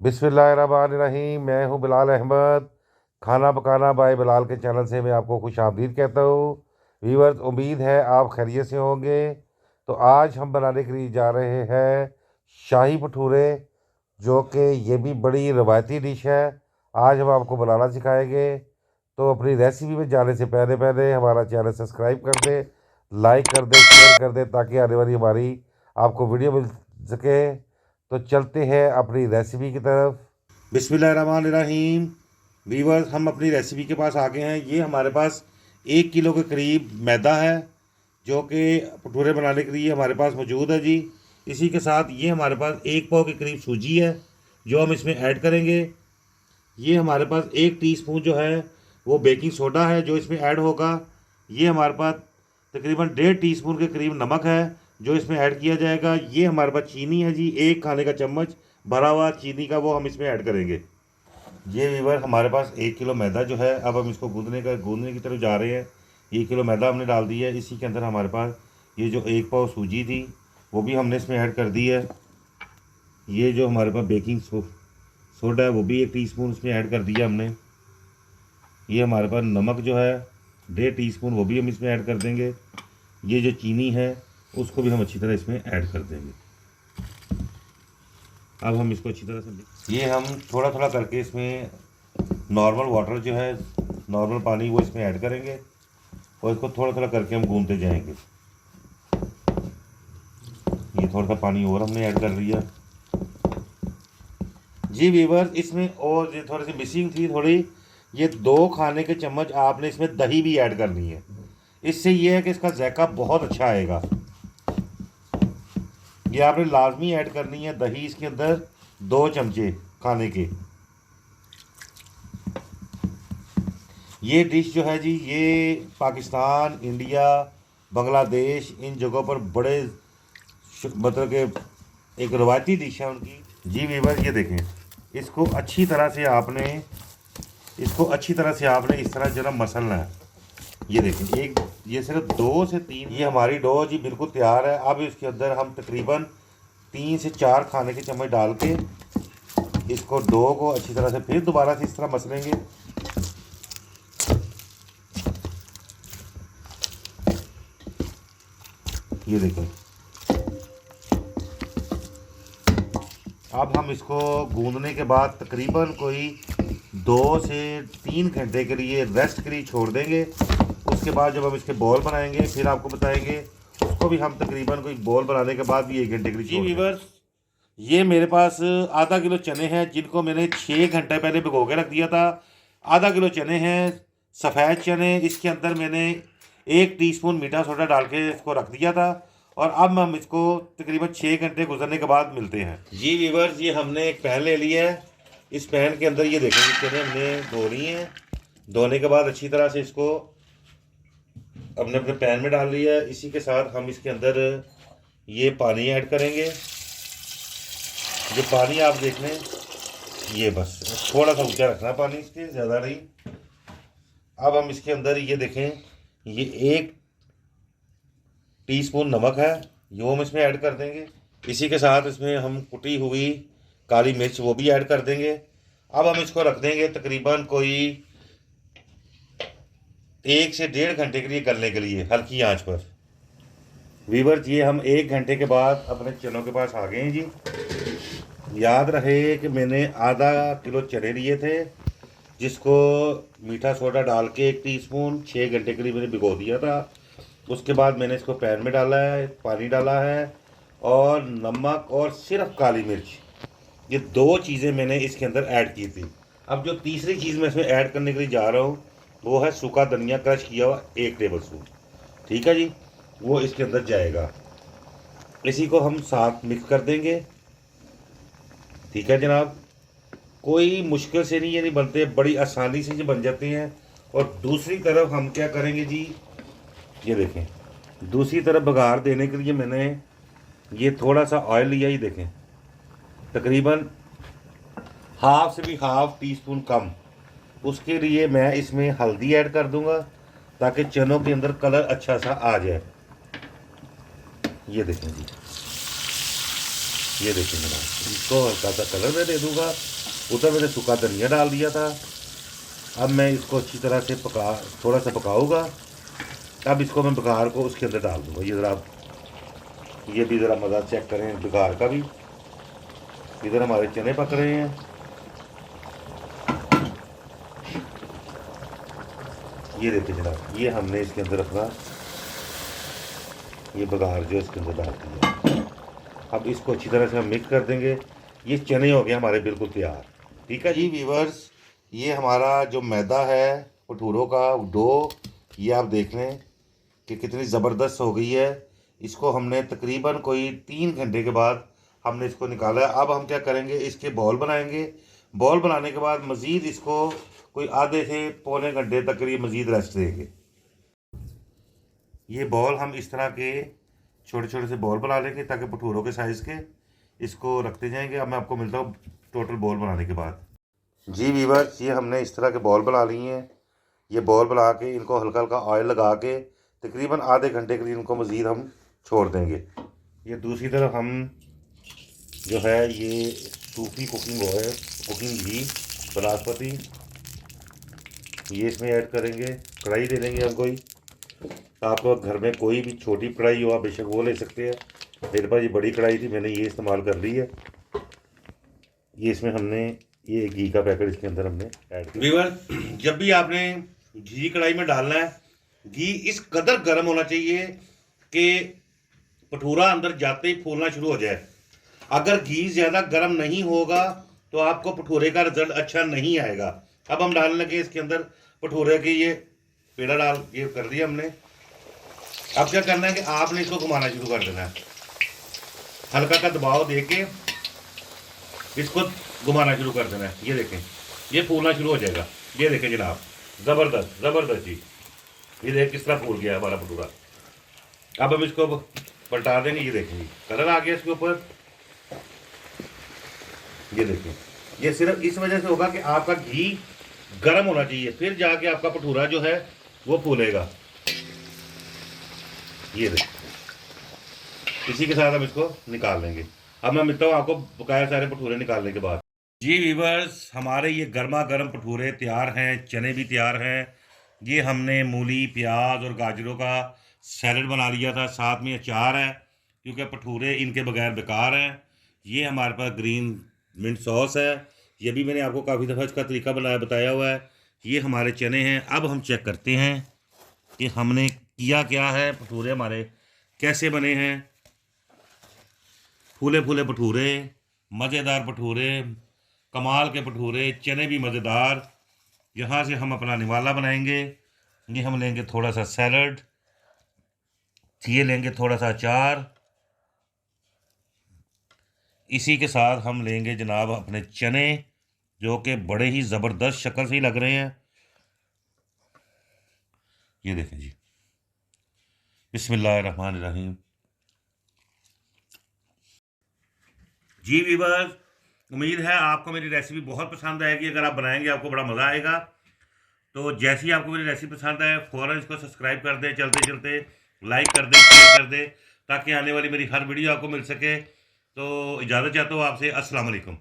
बिस्मिल्लाहिर्रहमानिर्रहीम। मैं हूं बिलाल अहमद। खाना पकाना बाय बिलाल के चैनल से मैं आपको खुश आमदीद कहता हूं। व्यूअर्स, उम्मीद है आप खैरियत से होंगे। तो आज हम बनाने के लिए जा रहे हैं शाही भटूरे, जो कि ये भी बड़ी रवायती डिश है। आज हम आपको बनाना सिखाएंगे। तो अपनी रेसिपी में जाने से पहले पहले हमारा चैनल सब्सक्राइब कर दें, लाइक कर दें, शेयर कर दें, ताकि आने वाली हमारी आपको वीडियो मिल सके। तो चलते हैं अपनी रेसिपी की तरफ। बिस्मिल्लाहिर्रहमानिर्रहीम। वीवर्स, हम अपनी रेसिपी के पास आ गए हैं। ये हमारे पास 1 किलो के करीब मैदा है, जो कि भटूरे बनाने के लिए हमारे पास मौजूद है जी। इसी के साथ ये हमारे पास 1 पाव के करीब सूजी है, जो हम इसमें ऐड करेंगे। ये हमारे पास 1 टीस्पून जो है वो बेकिंग सोडा है, जो इसमें ऐड होगा। ये हमारे पास तकरीबन 1.5 टीस्पून के करीब नमक है, जो इसमें ऐड किया जाएगा। ये हमारे पास चीनी है जी, 1 खाने का चम्मच भरा हुआ चीनी का, वो हम इसमें ऐड करेंगे। ये वीवर हमारे पास 1 किलो मैदा जो है, अब हम इसको गूंदने की तरफ जा रहे हैं। 1 किलो मैदा हमने डाल दिया है। इसी के अंदर हमारे पास ये जो 1 पाव सूजी थी, वो भी हमने इसमें ऐड कर दी है। ये जो हमारे पास बेकिंग सोडा है, वो भी 1 टीस्पून इसमें ऐड कर दिया हमने। ये हमारे पास नमक जो है 1.5 टीस्पून, वो भी हम इसमें ऐड कर देंगे। ये जो चीनी है, उसको भी हम अच्छी तरह इसमें ऐड कर देंगे। अब हम इसको अच्छी तरह से ये हम थोड़ा थोड़ा करके इसमें नॉर्मल वाटर जो है, नॉर्मल पानी, वो इसमें ऐड करेंगे और इसको थोड़ा थोड़ा करके हम गूंदते जाएंगे। ये थोड़ा सा पानी और हमने ऐड कर लिया जी वीवर। इसमें और ये थोड़ी सी मिसिंग थी थोड़ी, ये 2 खाने के चम्मच आपने इसमें दही भी ऐड करनी है। इससे ये है कि इसका जायका बहुत अच्छा आएगा। ये आपने लाजमी ऐड करनी है दही इसके अंदर, 2 चमचे खाने के। ये डिश जो है जी, ये पाकिस्तान, इंडिया, बांग्लादेश, इन जगहों पर बड़े मतलब कि एक रवायती डिश है उनकी जी वीवर। ये देखें, इसको अच्छी तरह से आपने इस तरह जरा मसलना है। ये देखें, ये सिर्फ 2 से 3, ये हमारी डो जी बिल्कुल तैयार है। अब इसके अंदर हम तकरीबन 3 से 4 खाने के चम्मच डाल के इसको डो को अच्छी तरह से फिर दोबारा से इस तरह मसलेंगे। ये देखें, अब हम इसको गूंदने के बाद तकरीबन कोई 2 से 3 घंटे के लिए रेस्ट के लिए छोड़ देंगे। उसके बाद जब हम इसके बॉल बनाएंगे, फिर आपको बताएंगे। उसको भी हम तकरीबन कोई बॉल बनाने के बाद भी 1 घंटे के लिए जी वीवर्स। ये मेरे पास आधा किलो चने हैं, जिनको मैंने 6 घंटे पहले भिगो के रख दिया था। आधा किलो चने हैं, सफ़ेद चने। इसके अंदर मैंने 1 टीस्पून मीठा सोडा डाल के इसको रख दिया था। और अब हम इसको तकरीबन 6 घंटे गुजरने के बाद मिलते हैं जी वीवर्स। ये हमने एक पैन ले लिया है। इस पैन के अंदर ये देखेंगे चने हमने धो लिए हैं। धोने के बाद अच्छी तरह से इसको हमने अपने पैन में डाल लिया है। इसी के साथ हम इसके अंदर ये पानी ऐड करेंगे। जो पानी आप देख लें, ये बस थोड़ा सा ऊंचा रखना पानी, इसके ज़्यादा नहीं। अब हम इसके अंदर ये देखें, ये 1 टीस्पून नमक है, जो हम इसमें ऐड कर देंगे। इसी के साथ इसमें हम कुटी हुई काली मिर्च, वो भी ऐड कर देंगे। अब हम इसको रख देंगे तकरीबन कोई 1 से 1.5 घंटे के लिए गलने के लिए, हल्की आंच पर। वीवर, ये हम 1 घंटे के बाद अपने चनों के पास आ गए हैं जी। याद रहे कि मैंने आधा किलो चने लिए थे, जिसको मीठा सोडा डाल के 1 टीस्पून 6 घंटे के लिए मैंने भिगो दिया था। उसके बाद मैंने इसको पैन में डाला है, पानी डाला है, और नमक और सिर्फ काली मिर्च, ये 2 चीज़ें मैंने इसके अंदर ऐड की थी। अब जो तीसरी चीज़ मैं इसमें ऐड करने के लिए जा रहा हूँ, वो है सूखा धनिया क्रश किया हुआ 1 टेबल स्पून। ठीक है जी, वो इसके अंदर जाएगा। इसी को हम साथ मिक्स कर देंगे। ठीक है जनाब, कोई मुश्किल से नहीं, ये नहीं बनते, बड़ी आसानी से ये बन जाते हैं। और दूसरी तरफ हम क्या करेंगे जी, ये देखें, दूसरी तरफ बघार देने के लिए मैंने ये थोड़ा सा ऑयल लिया। ही देखें, तकरीबन हाफ से भी हाफ टीस्पून कम। उसके लिए मैं इसमें हल्दी ऐड कर दूंगा, ताकि चनों के अंदर कलर अच्छा सा आ जाए। ये देखें जी, ये देखिए जनाब, इसको हल्का सा कलर मैं दे दूँगा। उधर मैंने सूखा धनिया डाल दिया था। अब मैं इसको अच्छी तरह से थोड़ा सा पकाऊँगा। अब इसको मैं बघार को उसके अंदर डाल दूँगा। ये ज़रा, ये भी ज़रा मज़ा चेक करें बघार का भी। इधर हमारे चने पक रहे हैं। ये देखिए जनाब, ये हमने इसके अंदर अपना ये बघार जो इसके अंदर डाल दिया। अब इसको अच्छी तरह से हम मिक्स कर देंगे। ये चने हो गए हमारे बिल्कुल तैयार। ठीक है जी व्यूअर्स, ये हमारा जो मैदा है भटूरों का डो, ये आप देख लें कि कितनी ज़बरदस्त हो गई है। इसको हमने तकरीबन कोई 3 घंटे के बाद हमने इसको निकाला है। अब हम क्या करेंगे, इसके बॉल बनाएंगे। बॉल बनाने के बाद मज़ीद इसको कोई आधे से पौने घंटे तक ये मज़ीद रेस्ट देंगे। ये बॉल हम इस तरह के छोटे छोटे से बॉल बना लेंगे ताकि भटूरों के साइज़ के इसको रखते जाएंगे। अब मैं आपको मिलता हूँ टोटल बॉल बनाने के बाद। जी वीवर्स, ये हमने इस तरह के बॉल बना लिए हैं। ये बॉल बना के इनको हल्का हल्का ऑयल लगा के तकरीबन आधे घंटे के लिए इनको मज़ीद हम छोड़ देंगे। ये दूसरी तरफ हम जो है ये सूखी कुकिंग ऑयल, कुकिंग घी बनास्पति, ये इसमें ऐड करेंगे। कढ़ाई दे देंगे हम कोई, आपको घर में कोई भी छोटी कढ़ाई हो आप बेशक वो ले सकते हैं। मेरे पास ये बड़ी कढ़ाई थी, मैंने ये इस्तेमाल कर ली है। ये इसमें हमने ये घी का पैकेट इसके अंदर हमने ऐड किया। व्यूअर, जब भी आपने घी कढ़ाई में डालना है, घी इस कदर गर्म होना चाहिए कि भटूरा अंदर जाते ही फूलना शुरू हो जाए। अगर घी ज़्यादा गर्म नहीं होगा तो आपको भटूरे का रिजल्ट अच्छा नहीं आएगा। अब हम डालने लगे इसके अंदर भटूरे के ये पेड़ा डाल ये कर दिया हमने। अब क्या करना है कि आपने इसको घुमाना शुरू कर देना है। हल्का का दबाव देके इसको घुमाना शुरू कर देना है। ये देखें, ये फूलना शुरू हो जाएगा। ये देखें जनाब, ज़बरदस्त ज़बरदस्त जी। ये देख किस तरह फूल गया हमारा भटूरा। अब हम इसको पलटा देंगे। ये देखेंगे कलर आ गया इसके ऊपर। ये देखें, ये सिर्फ इस वजह से होगा कि आपका घी गर्म होना चाहिए, फिर जाके आपका भटूरा जो है वो फूलेगा। ये देखें, इसी के साथ हम इसको निकाल लेंगे। अब मैं मिलता हूँ आपको बकाया सारे भटूरे निकालने के बाद। जी वीवर्स, हमारे ये गर्मा गर्म भटूरे तैयार हैं, चने भी तैयार हैं। ये हमने मूली, प्याज और गाजरों का सैलड बना लिया था, साथ में अचार है क्योंकि भटूरे इनके बगैर बेकार हैं। ये हमारे पास ग्रीन मिंट सॉस है, ये भी मैंने आपको काफ़ी दफ़ा इसका तरीका बताया हुआ है। ये हमारे चने हैं। अब हम चेक करते हैं कि हमने किया क्या है, भटूरे हमारे कैसे बने हैं। फूले फूले भटूरे, मज़ेदार भटूरे, कमाल के भटूरे, चने भी मज़ेदार। यहाँ से हम अपना निवाला बनाएंगे। ये हम लेंगे थोड़ा सा सैलड, ये लेंगे थोड़ा सा अचार, इसी के साथ हम लेंगे जनाब अपने चने जो कि बड़े ही ज़बरदस्त शक्ल से ही लग रहे हैं। ये देखें जी, बिस्मिल्लाहिर्रहमानिर्रहीम। जी वीवर्स, उम्मीद है आपको मेरी रेसिपी बहुत पसंद आएगी। अगर आप बनाएंगे आपको बड़ा मज़ा आएगा। तो जैसे ही आपको मेरी रेसिपी पसंद आए फ़ौरन इसको सब्सक्राइब कर दें, चलते चलते लाइक कर दें, शेयर कर दें ताकि आने वाली मेरी हर वीडियो आपको मिल सके। तो इजाज़त चाहता हूँ आपसे। अस्सलाम वालेकुम।